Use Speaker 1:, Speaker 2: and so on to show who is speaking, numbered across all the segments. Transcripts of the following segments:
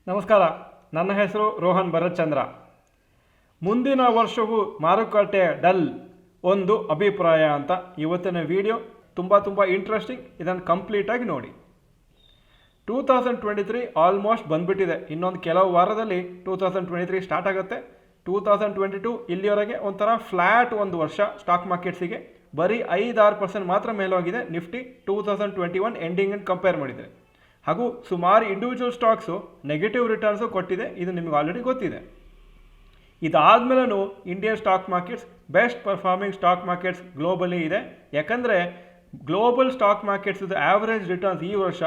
Speaker 1: ನಮಸ್ಕಾರ. ನನ್ನ ಹೆಸರು ರೋಹನ್ ಭರತ್ಚಂದ್ರ. ಮುಂದಿನ ವರ್ಷವೂ ಮಾರುಕಟ್ಟೆ ಡಲ್ ಒಂದು ಅಭಿಪ್ರಾಯ ಅಂತ ಇವತ್ತಿನ ವಿಡಿಯೋ ತುಂಬ ಇಂಟ್ರೆಸ್ಟಿಂಗ್. ಇದನ್ನು ಕಂಪ್ಲೀಟಾಗಿ ನೋಡಿ. 2023 ಆಲ್ಮೋಸ್ಟ್ ಬಂದ್ಬಿಟ್ಟಿದೆ. ಇನ್ನೊಂದು ಕೆಲವು ವಾರದಲ್ಲಿ 2023 ಸ್ಟಾರ್ಟ್ ಆಗುತ್ತೆ. 2022 ಇಲ್ಲಿವರೆಗೆ ಒಂಥರ ಫ್ಲ್ಯಾಟ್ ಒಂದು ವರ್ಷ ಸ್ಟಾಕ್ ಮಾರ್ಕೆಟ್ಸಿಗೆ. ಬರೀ 5-6% ಮಾತ್ರ ಮೇಲೋಗಿದೆ ನಿಫ್ಟಿ 2021 ಎಂಡಿಂಗ್ ಕಂಪೇರ್ ಮಾಡಿದರೆ. ಹಾಗೂ ಸುಮಾರು ಇಂಡಿವಿಜುವಲ್ ಸ್ಟಾಕ್ಸು ನೆಗೆಟಿವ್ ರಿಟರ್ನ್ಸು ಕೊಟ್ಟಿದೆ. ಇದು ನಿಮಗೆ ಆಲ್ರೆಡಿ ಗೊತ್ತಿದೆ. ಇದಾದಮೇಲೂ Indian stock markets best performing stock markets globally ಇದೆ. ಯಾಕಂದರೆ ಗ್ಲೋಬಲ್ ಸ್ಟಾಕ್ ಮಾರ್ಕೆಟ್ಸ್ದು ಆ್ಯಾವ್ರೇಜ್ ರಿಟರ್ನ್ಸ್ ಈ ವರ್ಷ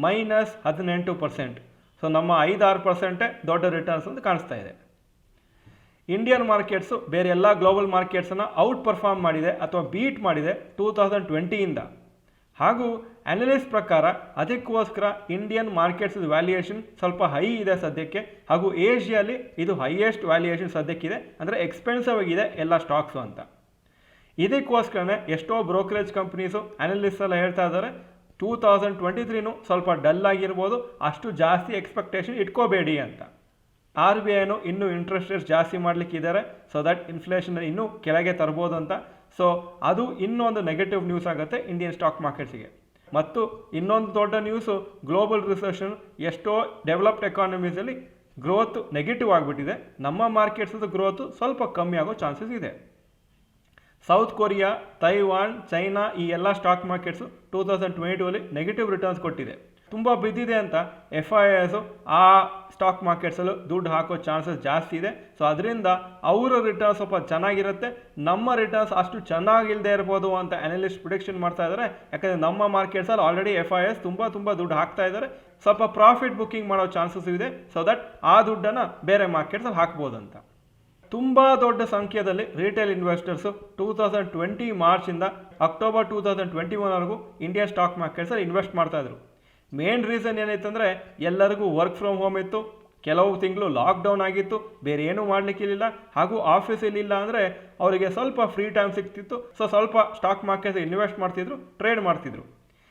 Speaker 1: -18%. ಸೊ ನಮ್ಮ 5-6% ದೊಡ್ಡ ರಿಟರ್ನ್ಸ್ ಅಂತ ಕಾಣಿಸ್ತಾ ಇದೆ. ಇಂಡಿಯನ್ ಮಾರ್ಕೆಟ್ಸು ಬೇರೆ ಎಲ್ಲ ಗ್ಲೋಬಲ್ ಮಾರ್ಕೆಟ್ಸನ್ನು ಔಟ್ ಪರ್ಫಾರ್ಮ್ ಮಾಡಿದೆ ಅಥವಾ ಬೀಟ್ ಮಾಡಿದೆ 2020ಇಂದ. ಹಾಗೂ ಅನಲಿಸ್ಟ್ ಪ್ರಕಾರ ಅದಕ್ಕೋಸ್ಕರ ಇಂಡಿಯನ್ ಮಾರ್ಕೆಟ್ಸ್ ವ್ಯಾಲ್ಯೂಯೇಷನ್ ಸ್ವಲ್ಪ ಹೈ ಇದೆ ಸದ್ಯಕ್ಕೆ. ಹಾಗೂ ಏಷ್ಯಾಲಿ ಇದು ಹೈಯೆಸ್ಟ್ ವ್ಯಾಲ್ಯೂಯೇಷನ್ ಸದ್ಯಕ್ಕಿದೆ, ಅಂದರೆ ಎಕ್ಸ್ಪೆನ್ಸಿವ್ ಆಗಿದೆ ಎಲ್ಲ ಸ್ಟಾಕ್ಸು ಅಂತ. ಇದಕ್ಕೋಸ್ಕರನೇ ಎಷ್ಟೋ ಬ್ರೋಕರೇಜ್ ಕಂಪ್ನೀಸು ಅನಲಿಸ್ಟ್ ಎಲ್ಲ ಹೇಳ್ತಾ ಇದ್ದಾರೆ 2023 ಸ್ವಲ್ಪ ಡಲ್ ಆಗಿರ್ಬೋದು, ಅಷ್ಟು ಜಾಸ್ತಿ ಎಕ್ಸ್ಪೆಕ್ಟೇಷನ್ ಇಟ್ಕೋಬೇಡಿ ಅಂತ. RBI ಇನ್ನೂ ಇಂಟ್ರೆಸ್ಟ್ ರೇಟ್ಸ್ ಜಾಸ್ತಿ ಮಾಡಲಿಕ್ಕಿದ್ದಾರೆ, ಸೊ ದಟ್ ಇನ್ಫ್ಲೇಷನ್ ಇನ್ನೂ ಕೆಳಗೆ ತರ್ಬೋದು ಅಂತ. ಸೊ ಅದು ಇನ್ನೊಂದು ನೆಗೆಟಿವ್ ನ್ಯೂಸ್ ಆಗುತ್ತೆ ಇಂಡಿಯನ್ ಸ್ಟಾಕ್ ಮಾರ್ಕೆಟ್ಸಿಗೆ. ಮತ್ತು ಇನ್ನೊಂದು ದೊಡ್ಡ ನ್ಯೂಸು, ಗ್ಲೋಬಲ್ ರಿಸೆಷನ್ ಎಷ್ಟೋ ಡೆವಲಪ್ಡ್ ಎಕಾನಮೀಸಲ್ಲಿ ಗ್ರೋತ್ ನೆಗೆಟಿವ್ ಆಗಿಬಿಟ್ಟಿದೆ. ನಮ್ಮ ಮಾರ್ಕೆಟ್ಸ್ದು ಗ್ರೋತು ಸ್ವಲ್ಪ ಕಮ್ಮಿ ಆಗೋ ಚಾನ್ಸಸ್ ಇದೆ. ಸೌತ್ ಕೊರಿಯಾ, ತೈವಾನ್, ಚೈನಾ ಈ ಎಲ್ಲ ಸ್ಟಾಕ್ ಮಾರ್ಕೆಟ್ಸು 2022 ನೆಗೆಟಿವ್ ರಿಟರ್ನ್ಸ್ ಕೊಟ್ಟಿದೆ. ತುಂಬ ಬಿದ್ದಿದೆ ಅಂತ FIIs ಆ ಸ್ಟಾಕ್ ಮಾರ್ಕೆಟ್ಸಲ್ಲೂ ದುಡ್ಡು ಹಾಕೋ ಚಾನ್ಸಸ್ ಜಾಸ್ತಿ ಇದೆ. ಸೊ ಅದರಿಂದ ಅವರ ರಿಟರ್ನ್ಸ್ ಸ್ವಲ್ಪ ಚೆನ್ನಾಗಿರುತ್ತೆ, ನಮ್ಮ ರಿಟರ್ನ್ಸ್ ಅಷ್ಟು ಚೆನ್ನಾಗಿಲ್ಲದೆ ಇರ್ಬೋದು ಅಂತ ಅನಲಿಸ್ಟ್ ಪ್ರಿಡಿಕ್ಷನ್ ಮಾಡ್ತಾ ಇದ್ದಾರೆ. ಯಾಕಂದರೆ ನಮ್ಮ ಮಾರ್ಕೆಟ್ಸಲ್ಲಿ ಆಲ್ರೆಡಿ FIIs ತುಂಬ ದುಡ್ಡು ಹಾಕ್ತಾ ಇದ್ದಾರೆ. ಸ್ವಲ್ಪ ಪ್ರಾಫಿಟ್ ಬುಕ್ಕಿಂಗ್ ಮಾಡೋ ಚಾನ್ಸಸ್ ಇದೆ. ಸೊ ದಟ್ ಆ ದುಡ್ಡನ್ನು ಬೇರೆ ಮಾರ್ಕೆಟ್ಸಲ್ಲಿ ಹಾಕ್ಬೋದು ಅಂತ. ತುಂಬ ದೊಡ್ಡ ಸಂಖ್ಯೆಯಲ್ಲಿ ರಿಟೇಲ್ ಇನ್ವೆಸ್ಟರ್ಸು 2020 ಮಾರ್ಚಿಂದ ಅಕ್ಟೋಬರ್ 2021ವರೆಗೂ ಇಂಡಿಯನ್ ಸ್ಟಾಕ್ ಮಾರ್ಕೆಟ್ಸಲ್ಲಿ ಇನ್ವೆಸ್ಟ್ ಮಾಡ್ತಾಯಿದ್ರು. ಮೇನ್ ರೀಸನ್ ಏನಾಯ್ತಂದರೆ ಎಲ್ಲರಿಗೂ ವರ್ಕ್ ಫ್ರಮ್ ಹೋಮ್ ಇತ್ತು, ಕೆಲವು ತಿಂಗಳು ಲಾಕ್ಡೌನ್ ಆಗಿತ್ತು, ಬೇರೆ ಏನೂ ಮಾಡಲಿಕ್ಕಿಲ್ಲ. ಹಾಗೂ ಆಫೀಸಲ್ಲಿಲ್ಲ ಅಂದರೆ ಅವರಿಗೆ ಸ್ವಲ್ಪ ಫ್ರೀ ಟೈಮ್ ಸಿಗ್ತಿತ್ತು. ಸೊ ಸ್ವಲ್ಪ ಸ್ಟಾಕ್ ಮಾರ್ಕೆಟ್ ಇನ್ವೆಸ್ಟ್ ಮಾಡ್ತಿದ್ರು, ಟ್ರೇಡ್ ಮಾಡ್ತಿದ್ರು.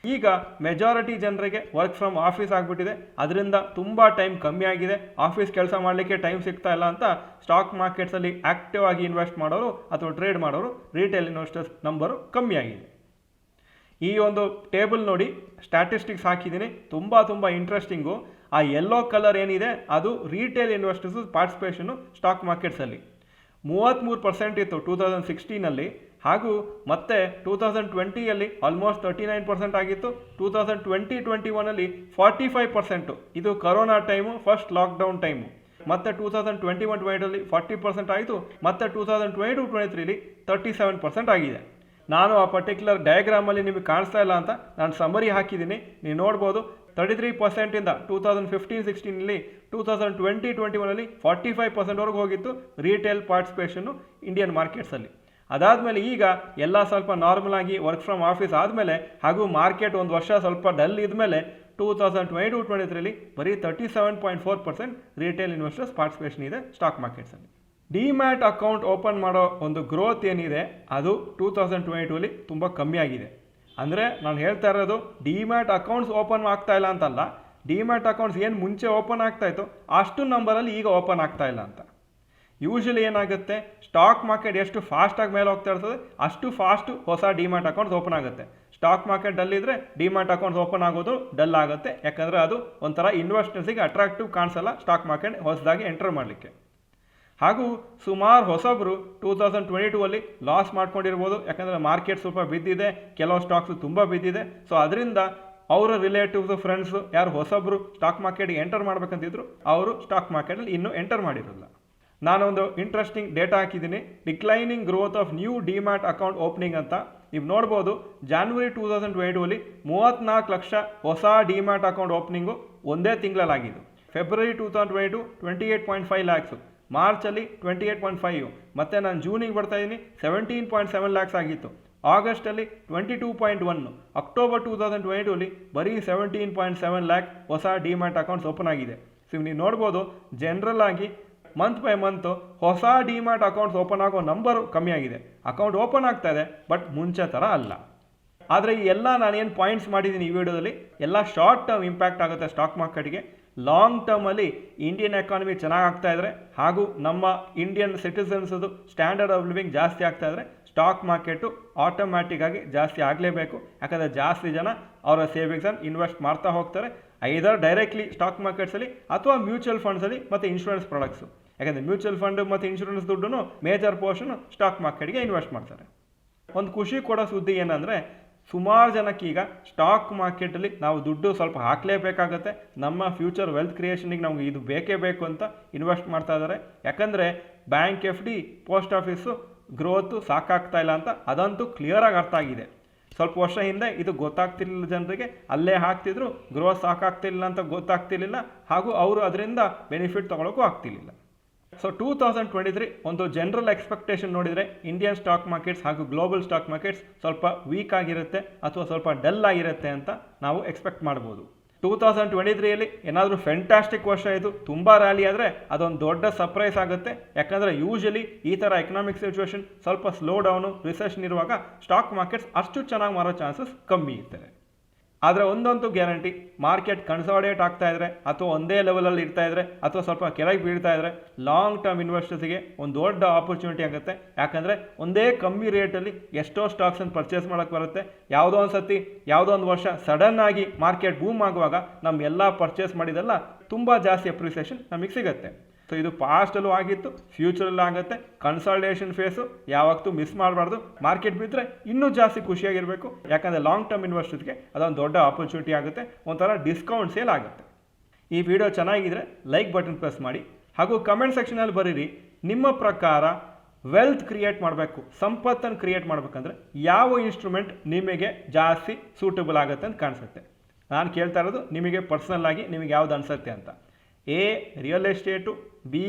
Speaker 1: ಈಗ ಮೆಜಾರಿಟಿ ಜನರಿಗೆ ವರ್ಕ್ ಫ್ರಮ್ ಆಫೀಸ್ ಆಗಿಬಿಟ್ಟಿದೆ. ಅದರಿಂದ ತುಂಬ ಟೈಮ್ ಕಮ್ಮಿ ಆಗಿದೆ, ಆಫೀಸ್ ಕೆಲಸ ಮಾಡಲಿಕ್ಕೆ ಟೈಮ್ ಸಿಗ್ತಾ ಇಲ್ಲ ಅಂತ ಸ್ಟಾಕ್ ಮಾರ್ಕೆಟ್ಸಲ್ಲಿ ಆ್ಯಕ್ಟಿವ್ ಆಗಿ ಇನ್ವೆಸ್ಟ್ ಮಾಡೋರು ಅಥವಾ ಟ್ರೇಡ್ ಮಾಡೋರು ರಿಟೇಲ್ ಇನ್ವೆಸ್ಟರ್ಸ್ ನಂಬರು ಕಮ್ಮಿ ಆಗಿದೆ. ಈ ಒಂದು ಟೇಬಲ್ ನೋಡಿ, ಸ್ಟ್ಯಾಟಿಸ್ಟಿಕ್ಸ್ ಹಾಕಿದ್ದೀನಿ, ತುಂಬ ಇಂಟ್ರೆಸ್ಟಿಂಗು. ಆ ಯೆಲ್ಲೋ ಕಲರ್ ಏನಿದೆ ಅದು ರಿಟೇಲ್ ಇನ್ವೆಸ್ಟರ್ಸ್ ಪಾರ್ಟಿಸಿಪೇಷನು ಸ್ಟಾಕ್ ಮಾರ್ಕೆಟ್ಸಲ್ಲಿ 33% ಇತ್ತು 2016ನಲ್ಲಿ. ಹಾಗೂ ಮತ್ತೆ 2020ಯಲ್ಲಿ ಆಲ್ಮೋಸ್ಟ್ 39% ಆಗಿತ್ತು. 2021ನಲ್ಲಿ 45%. ಇದು corona time, first lockdown time. ಮತ್ತು 2021-22ರಲ್ಲಿ 40% ಆಯಿತು. ಮತ್ತು 2022-23ಲಿ 37% ಆಗಿದೆ. ನಾನು ಆ ಪರ್ಟಿಕ್ಯುಲರ್ ಡಯಾಗ್ರಾಮಲ್ಲಿ ನಿಮಗೆ ಕಾಣಿಸ್ತಾ ಇಲ್ಲ ಅಂತ ನಾನು ಸಮರಿ ಹಾಕಿದ್ದೀನಿ, ನೀವು ನೋಡ್ಬೋದು. 33%ಇಂದ 2015-16ನಲ್ಲಿ 2020-21ನಲ್ಲಿ 45%ವರೆಗೂ ಹೋಗಿತ್ತು ರಿಟೇಲ್ ಪಾರ್ಟಿಸಿಪೇಷನ್ನು ಇಂಡಿಯನ್ ಮಾರ್ಕೆಟ್ಸಲ್ಲಿ. ಅದಾದಮೇಲೆ ಈಗ ಎಲ್ಲ ಸ್ವಲ್ಪ ನಾರ್ಮಲ್ ಆಗಿ ವರ್ಕ್ ಫ್ರಮ್ ಆಫೀಸ್ ಆದಮೇಲೆ ಹಾಗೂ ಮಾರ್ಕೆಟ್ ಒಂದು ವರ್ಷ ಸ್ವಲ್ಪ ಡಲ್ ಇದ್ಮೇಲೆ 2022-23ರಲ್ಲಿ ಬರೀ 37.4% ರಿಟೇಲ್ ಇನ್ವೆಸ್ಟರ್ಸ್ ಪಾರ್ಟಿಸಿಪೇಷನ್ ಇದೆ ಸ್ಟಾಕ್ ಮಾರ್ಕೆಟ್ಸಲ್ಲಿ. ಡಿಮ್ಯಾಟ್ ಅಕೌಂಟ್ ಓಪನ್ ಮಾಡೋ ಒಂದು ಗ್ರೋತ್ ಏನಿದೆ ಅದು 2022ರಲ್ಲಿ ತುಂಬ ಕಮ್ಮಿ ಆಗಿದೆ. ಅಂದರೆ ನಾನು ಹೇಳ್ತಾ ಇರೋದು ಡಿಮ್ಯಾಟ್ ಅಕೌಂಟ್ಸ್ ಓಪನ್ ಆಗ್ತಾ ಇಲ್ಲ ಅಂತಲ್ಲ, ಡಿಮ್ಯಾಟ್ ಅಕೌಂಟ್ಸ್ ಏನು ಮುಂಚೆ ಓಪನ್ ಆಗ್ತಾಯಿತ್ತು ಅಷ್ಟು ನಂಬರಲ್ಲಿ ಈಗ ಓಪನ್ ಆಗ್ತಾ ಇಲ್ಲ ಅಂತ. ಯೂಶಲಿ ಏನಾಗುತ್ತೆ, ಸ್ಟಾಕ್ ಮಾರ್ಕೆಟ್ ಎಷ್ಟು ಫಾಸ್ಟಾಗಿ ಮೇಲೆ ಹೋಗ್ತಾ ಇರ್ತದೆ ಅಷ್ಟು ಫಾಸ್ಟು ಹೊಸ ಡಿಮ್ಯಾಟ್ ಅಕೌಂಟ್ಸ್ ಓಪನ್ ಆಗುತ್ತೆ. ಸ್ಟಾಕ್ ಮಾರ್ಕೆಟ್ ಡಲ್ ಇದ್ದರೆ ಡಿಮ್ಯಾಟ್ ಅಕೌಂಟ್ಸ್ ಓಪನ್ ಆಗೋದು ಡಲ್ ಆಗುತ್ತೆ. ಯಾಕಂದರೆ ಅದು ಒಂಥರ ಇನ್ವೆಸ್ಟರ್ಸಿಗೆ ಅಟ್ರಾಕ್ಟಿವ್ ಕಾಣಿಸಲ್ಲ ಸ್ಟಾಕ್ ಮಾರ್ಕೆಟ್ ಹೊಸದಾಗಿ ಎಂಟರ್ ಮಾಡಲಿಕ್ಕೆ. ಹಾಗೂ ಸುಮಾರು ಹೊಸಬರು 2022ಅಲ್ಲಿ ಲಾಸ್ ಮಾಡ್ಕೊಂಡಿರ್ಬೋದು, ಯಾಕಂದರೆ ಮಾರ್ಕೆಟ್ ಸ್ವಲ್ಪ ಬಿದ್ದಿದೆ, ಕೆಲವು ಸ್ಟಾಕ್ಸು ತುಂಬ ಬಿದ್ದಿದೆ. ಸೊ ಅದರಿಂದ ಅವರ ರಿಲೇಟಿವ್ಸು, ಫ್ರೆಂಡ್ಸು ಯಾರು ಹೊಸಬರು ಸ್ಟಾಕ್ ಮಾರ್ಕೆಟ್ಗೆ ಎಂಟರ್ ಮಾಡ್ಬೇಕಂತಿದ್ರು ಅವರು ಸ್ಟಾಕ್ ಮಾರ್ಕೆಟಲ್ಲಿ ಇನ್ನೂ ಎಂಟರ್ ಮಾಡಿರಲ್ಲ. ನಾನೊಂದು ಇಂಟ್ರೆಸ್ಟಿಂಗ್ ಡೇಟಾ ಹಾಕಿದ್ದೀನಿ, declining growth of new demat account opening ಅಂತ. ನೀವು ನೋಡ್ಬೋದು, ಜಾನ್ವರಿ 2022ಅಲ್ಲಿ 34 ಲಕ್ಷ ಹೊಸ ಡಿಮ್ಯಾಟ್ ಅಕೌಂಟ್ ಓಪನಿಂಗು ಒಂದೇ ತಿಂಗಳಲ್ಲಾಗಿದ್ದು. ಫೆಬ್ರವರಿ 2022 28.5 ಲ್ಯಾಕ್ಸು, ಮಾರ್ಚಲ್ಲಿ 28.5, ಮತ್ತು ನಾನು ಜೂನಿಗೆ ಬರ್ತಾಯಿದ್ದೀನಿ 17.7 ಲ್ಯಾಕ್ಸ್ ಆಗಿತ್ತು. ಆಗಸ್ಟಲ್ಲಿ 22.1, ಅಕ್ಟೋಬರ್ 2022ಅಲ್ಲಿ ಬರೀ 17.7 ಲ್ಯಾಕ್ ಹೊಸ ಡಿಮ್ಯಾಟ್ ಅಕೌಂಟ್ಸ್ ಓಪನ್ ಆಗಿದೆ. ಸೊ ನೀವು ನೋಡ್ಬೋದು, ಜನರಲ್ ಆಗಿ ಮಂತ್ ಬೈ ಮಂತು ಹೊಸ ಡಿಮ್ಯಾಟ್ ಅಕೌಂಟ್ಸ್ ಓಪನ್ ಆಗೋ ನಂಬರು ಕಮ್ಮಿ ಆಗಿದೆ. ಅಕೌಂಟ್ ಓಪನ್ ಆಗ್ತಾ ಇದೆ, ಬಟ್ ಮುಂಚೆ ಥರ ಅಲ್ಲ. ಆದರೆ ಈ ಎಲ್ಲ ನಾನೇನು ಪಾಯಿಂಟ್ಸ್ ಮಾಡಿದ್ದೀನಿ ಈ ವಿಡಿಯೋದಲ್ಲಿ ಎಲ್ಲ ಶಾರ್ಟ್ ಟರ್ಮ್ ಇಂಪ್ಯಾಕ್ಟ್ ಆಗುತ್ತೆ ಸ್ಟಾಕ್ ಮಾರ್ಕೆಟ್ಗೆ. ಲಾಂಗ್ ಟರ್ಮಲ್ಲಿ ಇಂಡಿಯನ್ ಎಕಾನಮಿ ಚೆನ್ನಾಗಿ ಆಗ್ತಾ ಇದ್ರೆ ಹಾಗೂ ನಮ್ಮ ಇಂಡಿಯನ್ ಸಿಟಿಸನ್ಸದು ಸ್ಟ್ಯಾಂಡರ್ಡ್ ಆಫ್ ಲಿವಿಂಗ್ ಜಾಸ್ತಿ ಆಗ್ತಾ ಇದ್ರೆ ಸ್ಟಾಕ್ ಮಾರ್ಕೆಟು ಆಟೋಮ್ಯಾಟಿಕ್ ಆಗಿ ಜಾಸ್ತಿ ಆಗಲೇಬೇಕು. ಯಾಕಂದರೆ ಜಾಸ್ತಿ ಜನ ಅವರ ಸೇವಿಂಗ್ಸನ್ನು ಇನ್ವೆಸ್ಟ್ ಮಾಡ್ತಾ ಹೋಗ್ತಾರೆ, ಐದರ್ ಡೈರೆಕ್ಟ್ಲಿ ಸ್ಟಾಕ್ ಮಾರ್ಕೆಟ್ಸಲ್ಲಿ ಅಥವಾ ಮ್ಯೂಚುವಲ್ ಫಂಡ್ಸಲ್ಲಿ ಮತ್ತು ಇನ್ಶೂರೆನ್ಸ್ ಪ್ರಾಡಕ್ಟ್ಸು. ಯಾಕಂದರೆ ಮ್ಯೂಚುವಲ್ ಫಂಡ್ ಮತ್ತು ಇನ್ಶೂರೆನ್ಸ್ ದುಡ್ಡು ಮೇಜರ್ ಪೋರ್ಷನ್ ಸ್ಟಾಕ್ ಮಾರ್ಕೆಟ್ಗೆ ಇನ್ವೆಸ್ಟ್ ಮಾಡ್ತಾರೆ. ಒಂದು ಖುಷಿ ಕೊಡೋ ಸುದ್ದಿ ಏನಂದರೆ ಸುಮಾರು ಜನಕ್ಕೀಗ ಸ್ಟಾಕ್ ಮಾರ್ಕೆಟಲ್ಲಿ ನಾವು ದುಡ್ಡು ಸ್ವಲ್ಪ ಹಾಕಲೇಬೇಕಾಗತ್ತೆ, ನಮ್ಮ ಫ್ಯೂಚರ್ ವೆಲ್ತ್ ಕ್ರಿಯೇಷನಿಗೆ ನಮ್ಗೆ ಇದು ಬೇಕೇ ಬೇಕು ಅಂತ ಇನ್ವೆಸ್ಟ್ ಮಾಡ್ತಾ ಇದ್ದಾರೆ. ಯಾಕಂದರೆ bank FD post office growth ಸಾಕಾಗ್ತಾ ಇಲ್ಲ ಅಂತ ಅದಂತೂ ಕ್ಲಿಯರಾಗಿ ಅರ್ಥ ಆಗಿದೆ. ಸ್ವಲ್ಪ ವರ್ಷ ಹಿಂದೆ ಇದು ಗೊತ್ತಾಗ್ತಿರ್ಲಿಲ್ಲ ಜನರಿಗೆ, ಅಲ್ಲೇ ಹಾಕ್ತಿದ್ರು, ಗ್ರೋತ್ ಸಾಕಾಗ್ತಿಲ್ಲ ಅಂತ ಗೊತ್ತಾಗ್ತಿರ್ಲಿಲ್ಲ ಹಾಗೂ ಅವರು ಅದರಿಂದ ಬೆನಿಫಿಟ್ ತೊಗೊಳಕ್ಕೂ ಆಗ್ತಿರ್ಲಿಲ್ಲ. ಸೊ 2023 ಒಂದು ಜನರಲ್ ಎಕ್ಸ್ಪೆಕ್ಟೇಷನ್ ನೋಡಿದರೆ ಇಂಡಿಯನ್ ಸ್ಟಾಕ್ ಮಾರ್ಕೆಟ್ಸ್ ಹಾಗೂ ಗ್ಲೋಬಲ್ ಸ್ಟಾಕ್ ಮಾರ್ಕೆಟ್ಸ್ ಸ್ವಲ್ಪ ವೀಕ್ ಆಗಿರುತ್ತೆ ಅಥವಾ ಸ್ವಲ್ಪ ಡಲ್ ಆಗಿರುತ್ತೆ ಅಂತ ನಾವು ಎಕ್ಸ್ಪೆಕ್ಟ್ ಮಾಡ್ಬೋದು. 2023ಯಲ್ಲಿ ಏನಾದರೂ ಫೆಂಟಾಸ್ಟಿಕ್ ವರ್ಷ ಇದು, ತುಂಬ ರ್ಯಾಲಿ ಆದರೆ ಅದೊಂದು ದೊಡ್ಡ ಸರ್ಪ್ರೈಸ್ ಆಗುತ್ತೆ. ಯಾಕಂದರೆ ಯೂಶಲಿ ಈ ಥರ ಎಕನಾಮಿಕ್ ಸಿಚುವೇಶನ್ ಸ್ವಲ್ಪ ಸ್ಲೋ ಡೌನು, ರಿಸೆಷನ್ ಇರುವಾಗ ಸ್ಟಾಕ್ ಮಾರ್ಕೆಟ್ಸ್ ಅಷ್ಟು ಚೆನ್ನಾಗಿ ಮಾರೋ ಚಾನ್ಸಸ್ ಕಮ್ಮಿ ಇರ್ತದೆ. ಆದರೆ ಒಂದಂತೂ ಗ್ಯಾರಂಟಿ, ಮಾರ್ಕೆಟ್ ಕನ್ಸಾಲಿಡೇಟ್ ಆಗ್ತಾ ಇದ್ರೆ ಅಥವಾ ಒಂದೇ ಲೆವೆಲಲ್ಲಿ ಇರ್ತಾ ಇದ್ರೆ ಅಥವಾ ಸ್ವಲ್ಪ ಕೆಳಗೆ ಬೀಳ್ತಾ ಇದ್ರೆ ಲಾಂಗ್ ಟರ್ಮ್ ಇನ್ವೆಸ್ಟರ್ಸ್ಗೆ ಒಂದು ದೊಡ್ಡ ಆಪರ್ಚುನಿಟಿ ಆಗುತ್ತೆ. ಯಾಕಂದರೆ ಒಂದೇ ಕಮ್ಮಿ ರೇಟಲ್ಲಿ ಎಷ್ಟೋ ಸ್ಟಾಕ್ಸನ್ನು ಪರ್ಚೇಸ್ ಮಾಡೋಕ್ಕೆ ಬರುತ್ತೆ. ಯಾವುದೋ ಒಂದು ಸತಿ ಯಾವುದೋ ಒಂದು ವರ್ಷ ಸಡನ್ ಆಗಿ ಮಾರ್ಕೆಟ್ ಬೂಮ್ ಆಗುವಾಗ ನಮ್ಮ ಎಲ್ಲ ಪರ್ಚೇಸ್ ಮಾಡಿದೆಲ್ಲ ತುಂಬ ಜಾಸ್ತಿ ಅಪ್ರಿಸಿಯೇಷನ್ ನಮಗೆ ಸಿಗುತ್ತೆ. ಸೊ ಇದು ಪಾಸ್ಟಲ್ಲೂ ಆಗಿತ್ತು, ಫ್ಯೂಚರಲ್ಲೂ ಆಗುತ್ತೆ. ಕನ್ಸಾಲಿಡೇಷನ್ ಫೇಸು ಯಾವತ್ತೂ ಮಿಸ್ ಮಾಡಬಾರ್ದು. ಮಾರ್ಕೆಟ್ ಬಿದ್ದರೆ ಇನ್ನೂ ಜಾಸ್ತಿ ಖುಷಿಯಾಗಿರಬೇಕು. ಯಾಕಂದರೆ ಲಾಂಗ್ ಟರ್ಮ್ ಇನ್ವೆಸ್ಟರ್ಸ್ಗೆ ಅದೊಂದು ದೊಡ್ಡ ಆಪರ್ಚುನಿಟಿ ಆಗುತ್ತೆ, ಒಂಥರ ಡಿಸ್ಕೌಂಟ್ ಸೇಲ್ ಆಗುತ್ತೆ. ಈ ವಿಡಿಯೋ ಚೆನ್ನಾಗಿದ್ರೆ ಲೈಕ್ ಬಟನ್ ಪ್ರೆಸ್ ಮಾಡಿ ಹಾಗೂ ಕಮೆಂಟ್ ಸೆಕ್ಷನಲ್ಲಿ ಬರೀರಿ, ನಿಮ್ಮ ಪ್ರಕಾರ ವೆಲ್ತ್ ಕ್ರಿಯೇಟ್ ಮಾಡಬೇಕು, ಸಂಪತ್ತನ್ನು ಕ್ರಿಯೇಟ್ ಮಾಡಬೇಕಂದ್ರೆ ಯಾವ ಇನ್ಸ್ಟ್ರೂಮೆಂಟ್ ನಿಮಗೆ ಜಾಸ್ತಿ ಸೂಟಬಲ್ ಆಗುತ್ತೆ ಅಂತ ಕಾಣಿಸುತ್ತೆ. ನಾನು ಕೇಳ್ತಾ ಇರೋದು ನಿಮಗೆ ಪರ್ಸನಲ್ ಆಗಿ ನಿಮಗೆ ಯಾವ್ದು ಅನಿಸುತ್ತೆ ಅಂತ. A real estate, B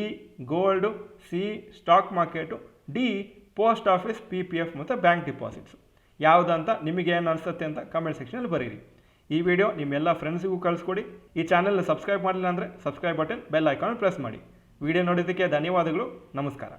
Speaker 1: gold, C stock market, D post office, PPF ಮತ್ತು ಬ್ಯಾಂಕ್ ಡಿಪಾಸಿಟ್ಸು. ಯಾವುದಂತ ನಿಮಗೆ ಏನು ಅನಿಸುತ್ತೆ ಅಂತ ಕಮೆಂಟ್ ಸೆಕ್ಷನಲ್ಲಿ ಬರೀರಿ. ಈ ವಿಡಿಯೋ ನಿಮ್ಮೆಲ್ಲ ಫ್ರೆಂಡ್ಸಿಗೂ ಕಳಿಸ್ಕೊಡಿ. ಈ ಚಾನಲ್ನ ಸಬ್ಸ್ಕ್ರೈಬ್ ಮಾಡಲಿಲ್ಲ ಅಂದರೆ subscribe button, bell icon press ಮಾಡಿ. ವಿಡಿಯೋ ನೋಡೋದಕ್ಕೆ ಧನ್ಯವಾದಗಳು. ನಮಸ್ಕಾರ.